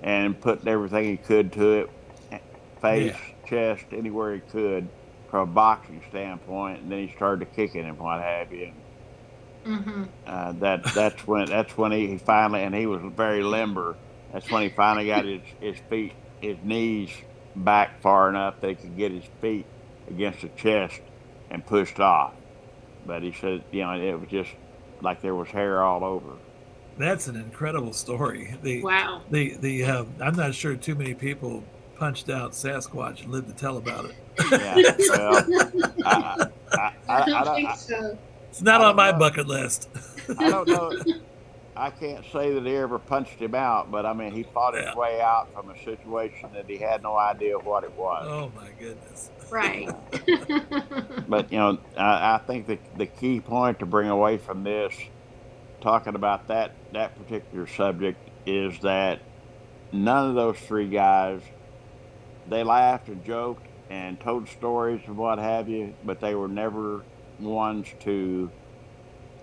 and put everything he could to it, face, Yeah. chest, anywhere he could from a boxing standpoint, and then he started to kicking and what have you. hmm That's when he finally, and he was very limber. That's when he finally got his knees back far enough that he could get his feet against the chest and pushed off. But he said, it was just like there was hair all over. That's an incredible story. wow. The I'm not sure too many people punched out Sasquatch and lived to tell about it. Yeah. Well, I I, I I, I don't don't think I, so. It's not I on don't my know. bucket list. I don't know. I can't say that he ever punched him out, but I mean, he fought his Yeah. way out from a situation that he had no idea what it was. Oh my goodness. Right. But I think the key point to bring away from this, talking about that particular subject, is that none of those three guys, they laughed and joked and told stories and what have you, but they were never ones to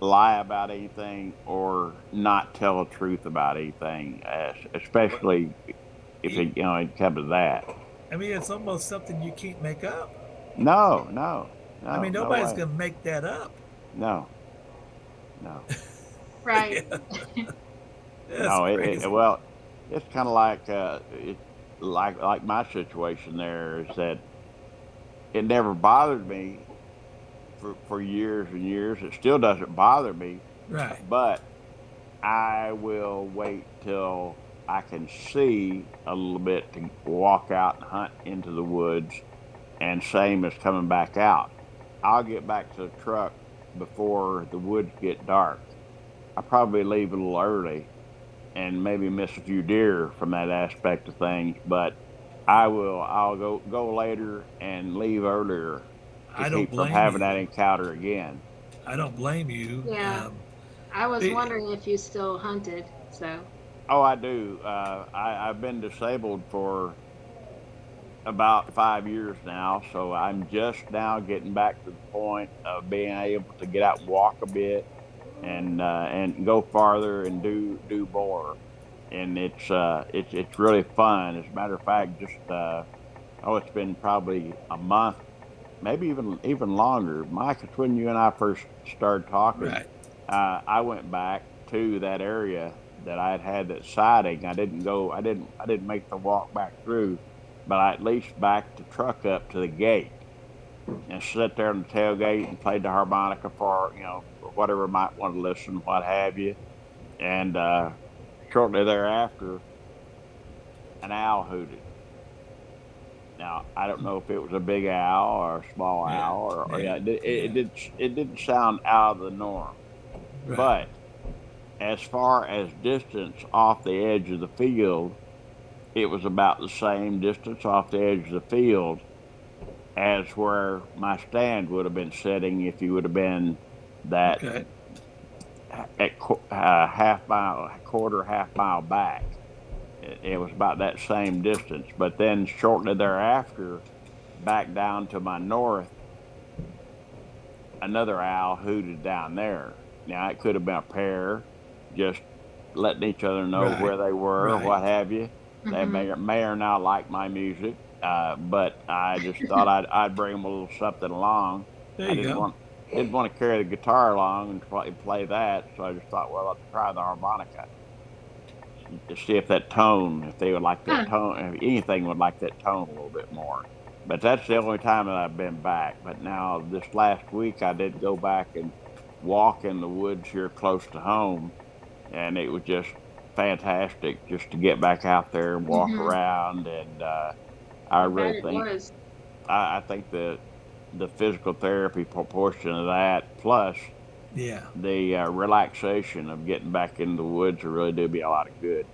lie about anything or not tell the truth about anything, especially if it comes to that. I mean, it's almost something you can't make up. No, no, I mean, no nobody's way. going to make that up. No, no, Right. Yeah, that's no. crazy. Well, it's kind of like like my situation there is that it never bothered me for years and years. It still doesn't bother me, Right. but I will wait till I can see a little bit to walk out and hunt into the woods, and same as coming back out. I'll get back to the truck before the woods get dark. I probably leave a little early and maybe miss a few deer from that aspect of things, but I'll go later and leave earlier to I don't keep from blame having that you. encounter again. I don't blame you. Yeah. I was The- wondering if you still hunted. So. Oh, I do. I've been disabled for about 5 years now, so I'm just now getting back to the point of being able to get out and walk a bit and go farther and do more. And it's really fun. As a matter of fact, just it's been probably a month, maybe even longer. Mike, it's when you and I first started talking. right. I went back to that area that I'd had that sighting. I didn't make the walk back through, but I at least backed the truck up to the gate and sat there on the tailgate and played the harmonica for whatever might want to listen, what have you. And shortly thereafter, an owl hooted. Now I don't know if it was a big owl or a small Yeah. owl, or Yeah. yeah, Yeah. it didn't sound out of the norm. Right. But as far as distance off the edge of the field, it was about the same distance off the edge of the field as where my stand would have been sitting if you would have been that Okay. half mile, quarter half mile back. It was about that same distance. But then shortly thereafter, back down to my north, another owl hooted down there. Now it could have been a pair, just letting each other know Right. where they were, Right. what have you. They Hmm. may or not like my music, but I just thought I'd bring them a little something along. There I you go. didn't want to carry the guitar along and play that, so I just thought, well, I'll try the harmonica to see if that tone, if they would like that Huh. tone, if anything would like that tone a little bit more. But that's the only time that I've been back. But now this last week, I did go back and walk in the woods here close to home, and it was just fantastic just to get back out there and walk Hmm. around. And I I bet really it think was. I think the physical therapy proportion of that, plus Yeah. the relaxation of getting back into the woods, will really do me a lot of good.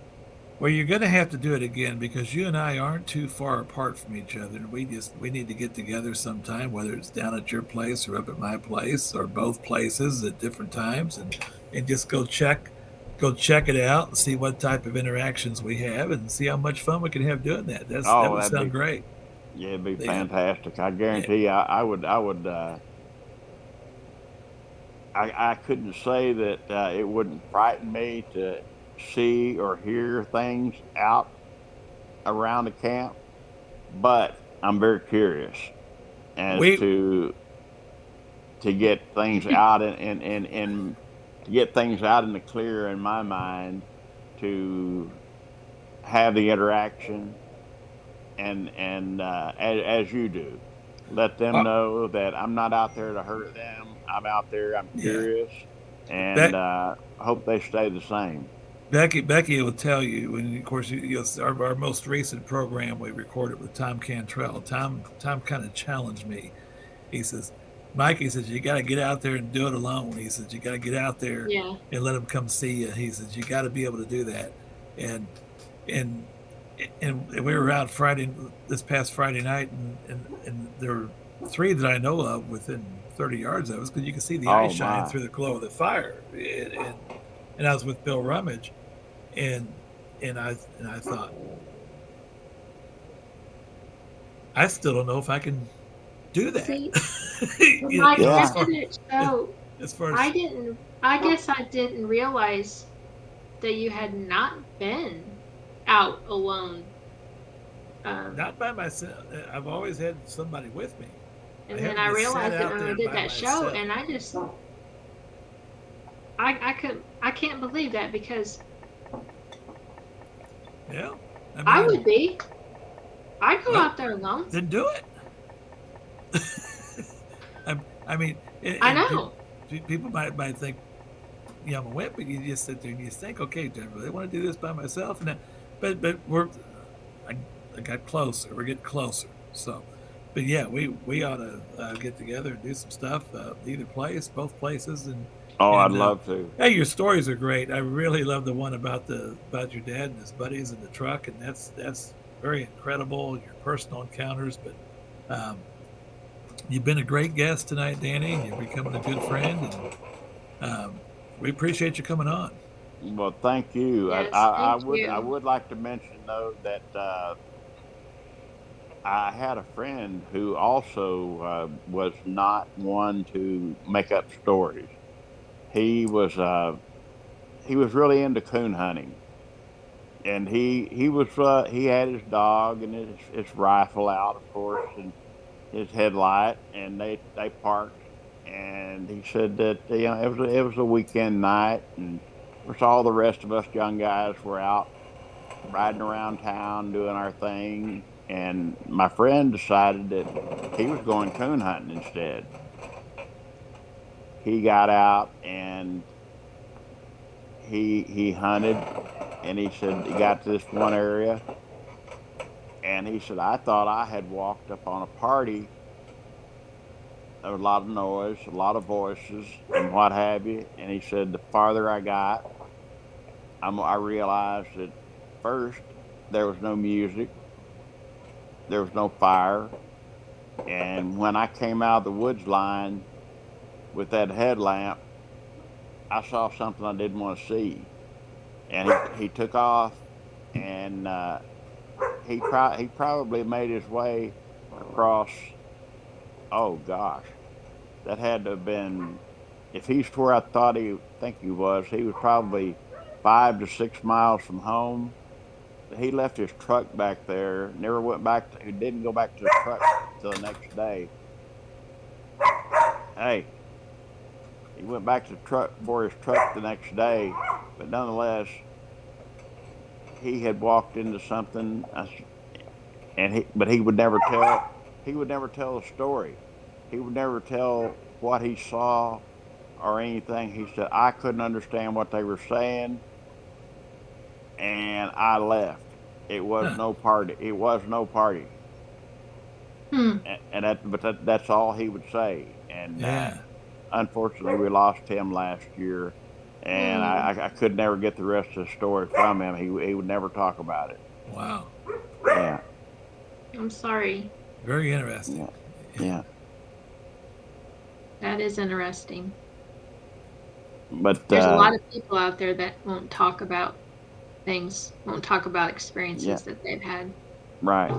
Well, you're going to have to do it again because you and I aren't too far apart from each other. We need to get together sometime, whether it's down at your place or up at my place or both places at different times, and just go check it out and see what type of interactions we have and see how much fun we can have doing that. That Oh, would that'd sound be great. Yeah, it'd be Yeah. fantastic. I Yeah. guarantee you, I would. I couldn't say that it wouldn't frighten me to see or hear things out around the camp, but I'm very curious as We to get things out and to get things out in the clear in my mind, to have the interaction and as you do, let them uh, know that I'm not out there to hurt them. I'm out there. I'm yeah. curious, and That hope they stay the same. Becky will tell you, and of course, our most recent program we recorded with Tom Cantrell. Tom kind of challenged me. He says, Mike, he says, you got to get out there and do it alone. He says, you got to get out there Yeah. and let them come see you. He says, you got to be able to do that. And, and, and we were out this past Friday night, and there were three that I know of within 30 yards of us because you can see the ice Oh shining my. through the glow of the fire. And I was with Bill Rummage, and and I thought, I still don't know if I can do that. See, Mike, As Yeah. far isn't it as, so? as far I as didn't. I guess I didn't realize that you had not been out alone. Um, not by myself. I've always had somebody with me. I and then haven't I just sat realized it out when we there did by that show, myself. and I can't believe that because Yeah, I I mean, would be. I'd go well, out there alone. then do it. I mean, I and know. people might think, yeah, I'm a wimp, but you just sit there and you just think, okay, do I really want to do this by myself? And but I, I got closer. We're getting closer. So, but yeah, we ought to get together and do some stuff, either place, both places, Oh, I'd and love to. hey, your stories are great. I really love the one about your dad and his buddies in the truck, and that's very incredible. Your personal encounters, but um, you've been a great guest tonight, Danny. You're becoming a good friend, and we appreciate you coming on. Well, thank you. Yes, thank I you. would like to mention though that I had a friend who also was not one to make up stories. He was uh, he was really into coon hunting, and he had his dog and his rifle out, of course, and his headlight, and they parked. And he said that it was a weekend night, and of course all the rest of us young guys were out riding around town doing our thing. And my friend decided that he was going coon hunting instead. He got out and he hunted, and he said he got to this one area, and he said, I thought I had walked up on a party. There was a lot of noise, a lot of voices, and what have you. And he said, the farther I got, I realized that first there was no music, there was no fire, and when I came out of the woods line with that headlamp, I saw something I didn't want to see, and he took off, and he probably made his way across. Oh gosh, that had to have been, if he's where I thought he think he was probably 5 to 6 miles from home. He left his truck back there. Never went back. He didn't go back to the truck till the next day. Hey, he went back to the truck for his truck the next day, but nonetheless, he had walked into something, and he would never tell. He would never tell a story. He would never tell what he saw or anything. He said I couldn't understand what they were saying, and I left. It was Huh. no party. It was no party, Hmm. that's all he would say. And Yeah. unfortunately, we lost him last year, and Hmm. I could never get the rest of the story from him. He would never talk about it. Wow. Yeah, I'm sorry. Very interesting. yeah, yeah. That is interesting. But There's a lot of people out there that won't talk about things, won't talk about yeah, experiences that they've had. right.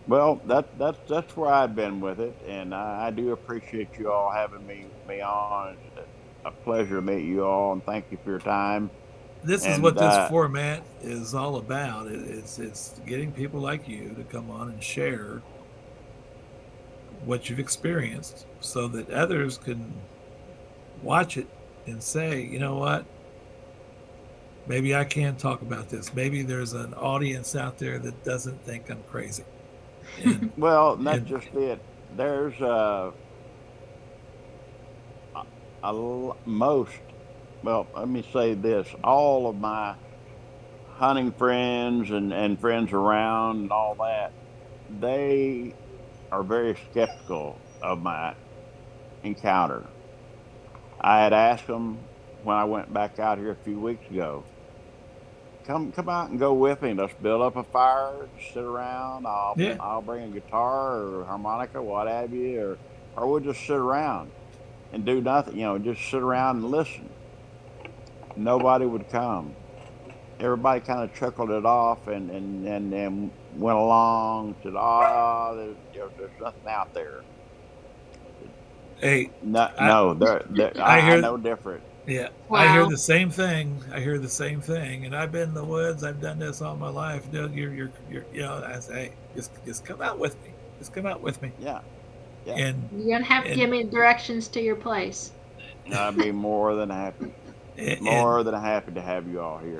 Well, that's where I've been with it, and I do appreciate you all having me on. It's a pleasure to meet you all, and thank you for your time. This is And what this format is all about. It's getting people like you to come on and share what you've experienced so that others can watch it and say, you know what, maybe I can talk about this. Maybe there's an audience out there that doesn't think I'm crazy. And well, that's and just it. There's most. Well, let me say this: all of my hunting friends and friends around and all that, they are very skeptical of my encounter. I had asked them when I went back out here a few weeks ago, come out and go with me. Let's build up a fire, just sit around. Yeah. I'll bring a guitar or harmonica, what have you, or we'll just sit around and do nothing. Just sit around and listen. Nobody would come. Everybody kind of chuckled it off and went along. Said, "Oh, there's nothing out there." Hey, No, I no, I I hear. know different. Yeah, I hear Wow. the same thing. I hear the same thing, and I've been in the woods. I've done this all my life. Dude, I say, hey, just come out with me. Just come out with me, Yeah, yeah. and You're gonna have to and give me directions to your place. I'd be more than happy. and More than happy to have you all here.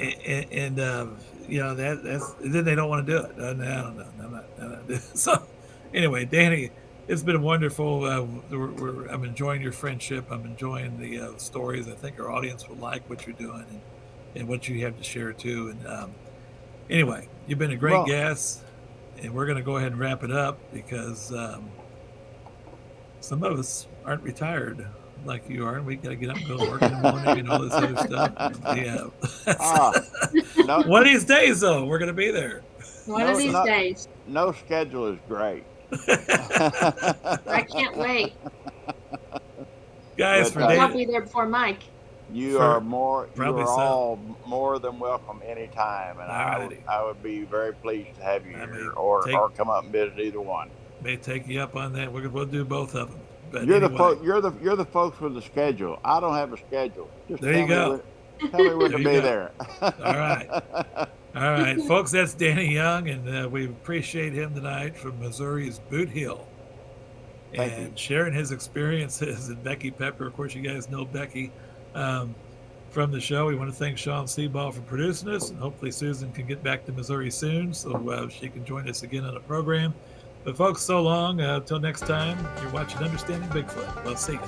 that's then they don't want to do it. No, no, I'm not. I'm not. So anyway, Danny, it's been wonderful. I'm enjoying your friendship. I'm enjoying the stories. I think our audience will like what you're doing and what you have to share too. And anyway, you've been a great Well, guest, and we're going to go ahead and wrap it up because some of us aren't retired like you are, and we got to get up and go to work in the morning and all this other stuff. Yeah. ah, no, One of these days, though, we're going to be there. One of no, these no, days. no schedule is great. I can't wait. Guys, But for Maybe I'll Dave, be there before Mike. you for you probably are so. all more than welcome anytime, and All righty. I would be very pleased to have you I may here, take or come up and visit either one. may take you up on that. We'll do both of them. But You're the anyway, you're the folks with the schedule. I don't have a schedule. Just there you go. tell me when There to you be go. there. All right. All right, folks, that's Danny Young, and we appreciate him tonight from Missouri's Bootheel Thank you. and sharing his experiences. And Becky Pepper, of course, you guys know Becky um, from the show. We want to thank Sean Seaball for producing us, and hopefully Susan can get back to Missouri soon so she can join us again on the program. But folks, so long. Until next time, you're watching Understanding Bigfoot. We'll see you.